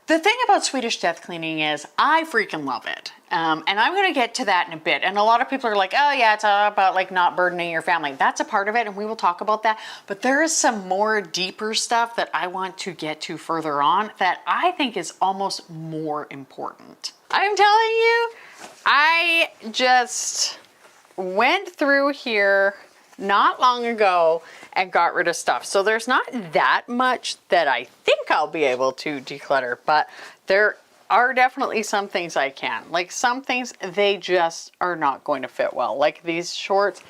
The thing about Swedish death cleaning is I freaking love it. And I'm going to get to that in a bit. And a lot of people are like, oh yeah, it's all about like not burdening your family. That's a part of it, and we will talk about that. But there is some more deeper stuff that I want to get to further on that I think is almost more important. I'm telling you, I just went through here not long ago and got rid of stuff. So there's not that much that I think I'll be able to declutter, but there are definitely some things I can. Like some things, they just are not going to fit well. Like these shorts,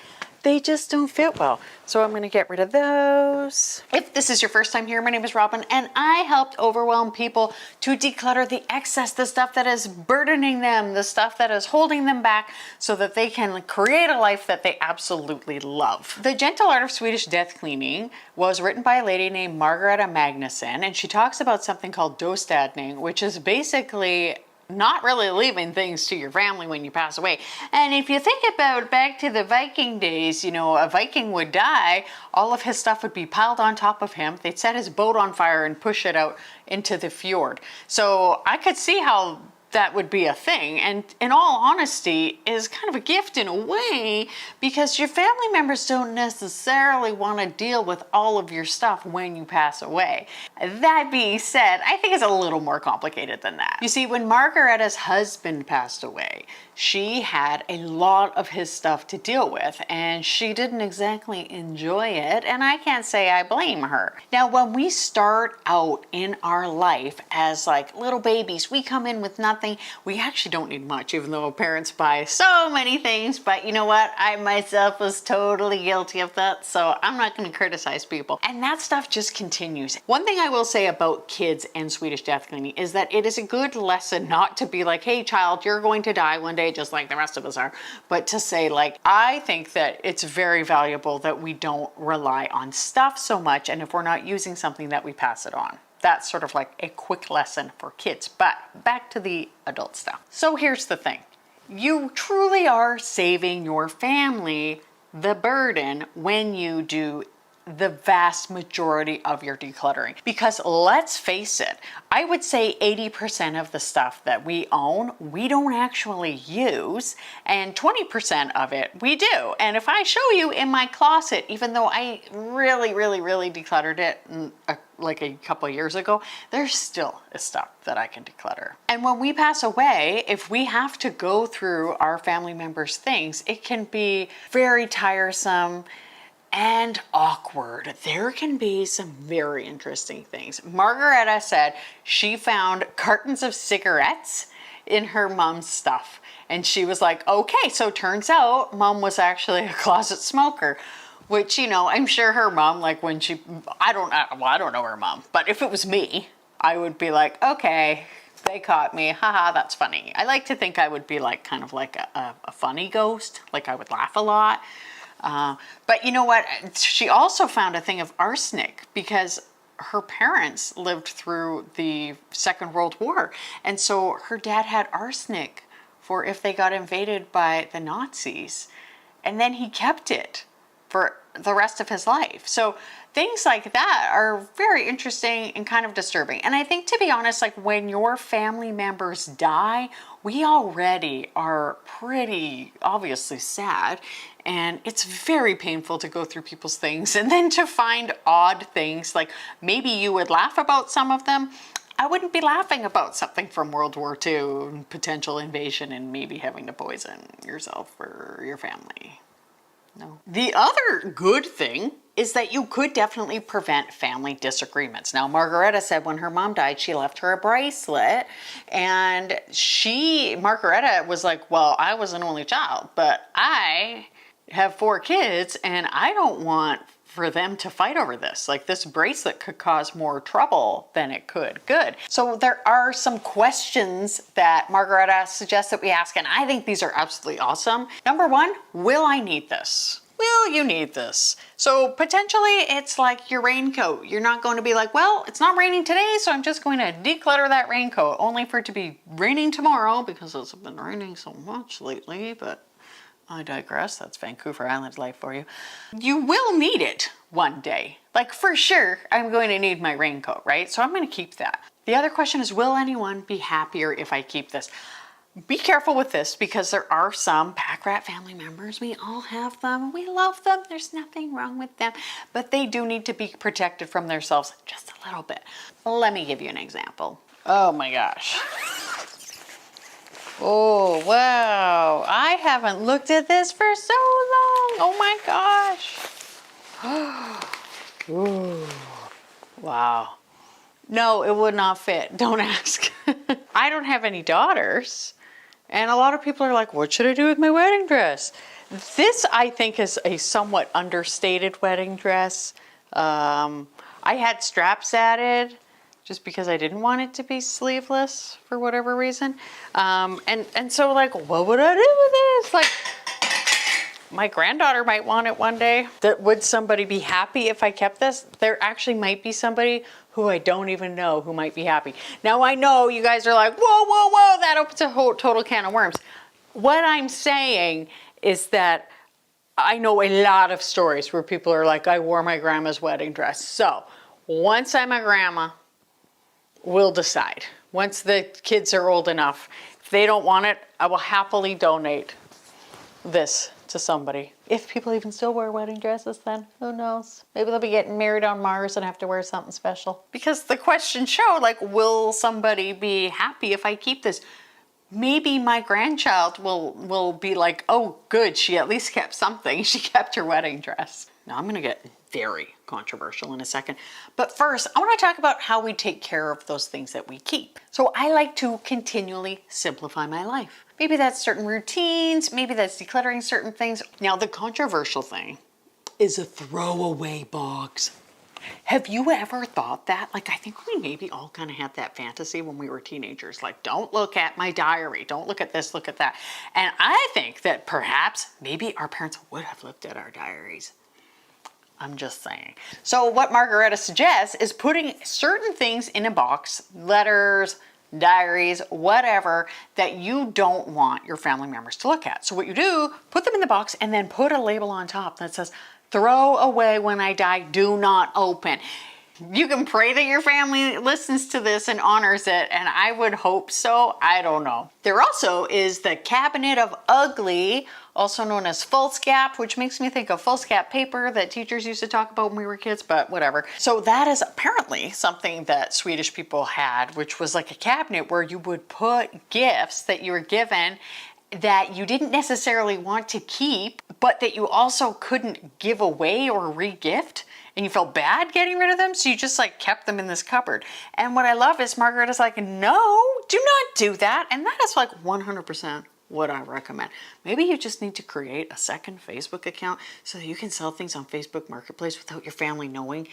they just don't fit well. So I'm gonna get rid of those. If this is your first time here, my name is Robyn, and I helped overwhelm people to declutter the excess, the stuff that is burdening them, the stuff that is holding them back so that they can create a life that they absolutely love. The Gentle Art of Swedish Death Cleaning was written by a lady named Margareta Magnusson, and she talks about something called döstädning, which is basically not really leaving things to your family when you pass away. And if you think about back to the Viking days, you know, a Viking would die, all of his stuff would be piled on top of him. They'd set his boat on fire and push it out into the fjord. So I could see how that would be a thing, and in all honesty is kind of a gift in a way, because your family members don't necessarily want to deal with all of your stuff when you pass away. That being said, I think it's a little more complicated than that. You see, when Margareta's husband passed away, she had a lot of his stuff to deal with, and she didn't exactly enjoy it, and I can't say I blame her. Now, when we start out in our life as like little babies, we come in with nothing. We actually don't need much, even though parents buy so many things, but you know what? I myself was totally guilty of that, so I'm not going to criticize people. And that stuff just continues. One thing I will say about kids and Swedish death cleaning is that it is a good lesson not to be like, hey child, you're going to die one day just like the rest of us are, but to say like, I think that it's very valuable that we don't rely on stuff so much, and if we're not using something that we pass it on. That's sort of like a quick lesson for kids, but back to the adult stuff. So here's the thing. You truly are saving your family the burden when you do the vast majority of your decluttering. Because let's face it, I would say 80% of the stuff that we own, we don't actually use, and 20% of it we do. And if I show you in my closet, even though I really decluttered it like a couple of years ago, there still is stuff that I can declutter. And when we pass away, if we have to go through our family members' things, it can be very tiresome and awkward. There can be some very interesting things. Margareta said she found cartons of cigarettes in her mom's stuff. And she was like, okay, so turns out mom was actually a closet smoker. Which, you know, I'm sure her mom, like when she, I don't know her mom, but if it was me, I would be like, okay, they caught me, haha, that's funny. I like to think I would be like, kind of like a funny ghost, like I would laugh a lot. But you know what? She also found a thing of arsenic because her parents lived through the Second World War. And so her dad had arsenic for if they got invaded by the Nazis. And then he kept it for the rest of his life. So things like that are very interesting and kind of disturbing. And I think, to be honest, like when your family members die, we already are pretty obviously sad. And it's very painful to go through people's things and then to find odd things. Like maybe you would laugh about some of them. I wouldn't be laughing about something from World War II, potential invasion, and maybe having to poison yourself or your family. No. The other good thing is that you could definitely prevent family disagreements. Now, Margareta said when her mom died, she left her a bracelet, and Margareta was like, well, I was an only child, but I have 4 kids and I don't want for them to fight over this. Like, this bracelet could cause more trouble than it could good. So there are some questions that Margareta suggests that we ask, and I think these are absolutely awesome. Number 1, will I need this? Will you need this? So potentially it's like your raincoat. You're not going to be like, well, it's not raining today, so I'm just going to declutter that raincoat, only for it to be raining tomorrow because it's been raining so much lately, but I digress. That's Vancouver Island life for you. You will need it one day. Like, for sure, I'm going to need my raincoat, right? So I'm going to keep that. The other question is, will anyone be happier if I keep this? Be careful with this because there are some pack rat family members. We all have them. We love them. There's nothing wrong with them, but they do need to be protected from themselves just a little bit. Let me give you an example. Oh my gosh. Oh, wow. I haven't looked at this for so long. Oh my gosh. Ooh. Wow. No, it would not fit. Don't ask. I don't have any daughters. And a lot of people are like, what should I do with my wedding dress? This, I think, is a somewhat understated wedding dress. I had straps added just because I didn't want it to be sleeveless for whatever reason. And so like, what would I do with this? Like, my granddaughter might want it one day. Would somebody be happy if I kept this? There actually might be somebody who I don't even know who might be happy. Now I know you guys are like, whoa, whoa, whoa, that opens a whole total can of worms. What I'm saying is that I know a lot of stories where people are like, I wore my grandma's wedding dress. So once I'm a grandma, we'll decide. Once the kids are old enough, if they don't want it, I will happily donate this to somebody. If people even still wear wedding dresses then, who knows? Maybe they'll be getting married on Mars and have to wear something special. Because the question showed, like, will somebody be happy if I keep this? Maybe my grandchild will be like, oh good, she at least kept something. She kept her wedding dress. Now I'm gonna get very controversial in a second. But first, I want to talk about how we take care of those things that we keep. So I like to continually simplify my life. Maybe that's certain routines, maybe that's decluttering certain things. Now the controversial thing is a throwaway box. Have you ever thought that? Like, I think we maybe all kind of had that fantasy when we were teenagers. Like, don't look at my diary. Don't look at this, look at that. And I think that perhaps maybe our parents would have looked at our diaries. I'm just saying. So what Margaretta suggests is putting certain things in a box, letters, diaries, whatever, that you don't want your family members to look at. So what you do, put them in the box and then put a label on top that says, throw away when I die, do not open. You can pray that your family listens to this and honors it, and I would hope so. I don't know. There also is the Cabinet of Ugly, also known as foolscap, which makes me think of foolscap paper that teachers used to talk about when we were kids, but whatever. So that is apparently something that Swedish people had, which was like a cabinet where you would put gifts that you were given that you didn't necessarily want to keep, but that you also couldn't give away or re-gift. And you felt bad getting rid of them, so you just like kept them in this cupboard. And what I love is Margaretta's like, no, do not do that. And that is like 100% what I recommend. Maybe you just need to create a second Facebook account so that you can sell things on Facebook Marketplace without your family knowing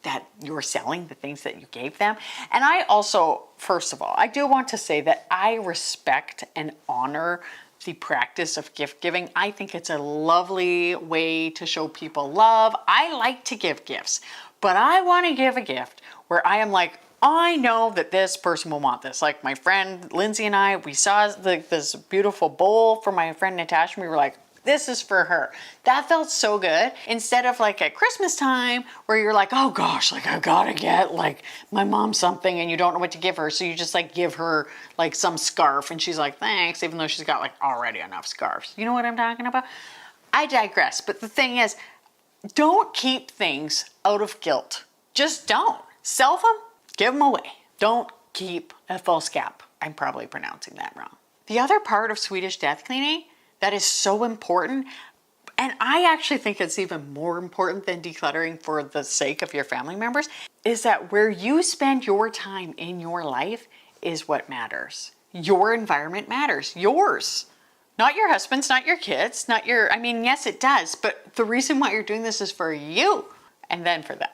that you're selling the things that you gave them. And I also, first of all, I do want to say that I respect and honor the practice of gift giving. I think it's a lovely way to show people love. I like to give gifts, but I want to give a gift where I am like, I know that this person will want this. Like my friend Lindsay and I, we saw this beautiful bowl for my friend Natasha, and we were like, this is for her. That felt so good. Instead of like at Christmas time where you're like, oh gosh, like I've got to get like my mom something and you don't know what to give her. So you just like give her like some scarf and she's like, thanks, even though she's got like already enough scarves. You know what I'm talking about? I digress. But the thing is, don't keep things out of guilt. Just don't. Sell them, give them away. Don't keep a foolscap. I'm probably pronouncing that wrong. The other part of Swedish death cleaning that is so important, and I actually think it's even more important than decluttering for the sake of your family members, is that where you spend your time in your life is what matters. Your environment matters. Yours. Not your husband's, not your kids, not your, I mean, yes, it does, but the reason why you're doing this is for you and then for them,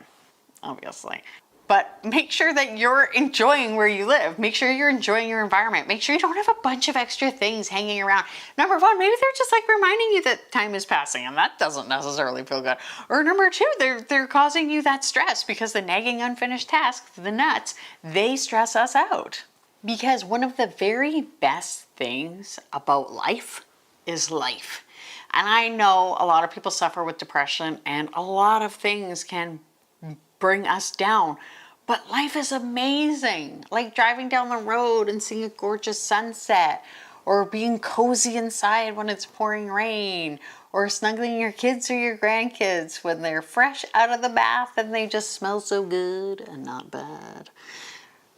obviously. But make sure that you're enjoying where you live. Make sure you're enjoying your environment. Make sure you don't have a bunch of extra things hanging around. Number one, maybe they're just like reminding you that time is passing and that doesn't necessarily feel good. Or number two, they're causing you that stress because the nagging unfinished tasks, the nuts, they stress us out. Because one of the very best things about life is life. And I know a lot of people suffer with depression and a lot of things can bring us down. But life is amazing. Like driving down the road and seeing a gorgeous sunset, or being cozy inside when it's pouring rain, or snuggling your kids or your grandkids when they're fresh out of the bath and they just smell so good and not bad.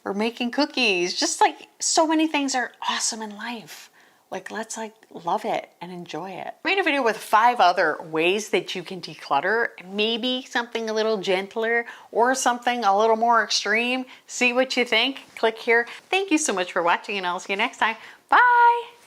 Or making cookies. Just like so many things are awesome in life. Like, let's love it and enjoy it. I made a video with 5 other ways that you can declutter, maybe something a little gentler or something a little more extreme. See what you think. Click here. Thank you so much for watching, and I'll see you next time. Bye.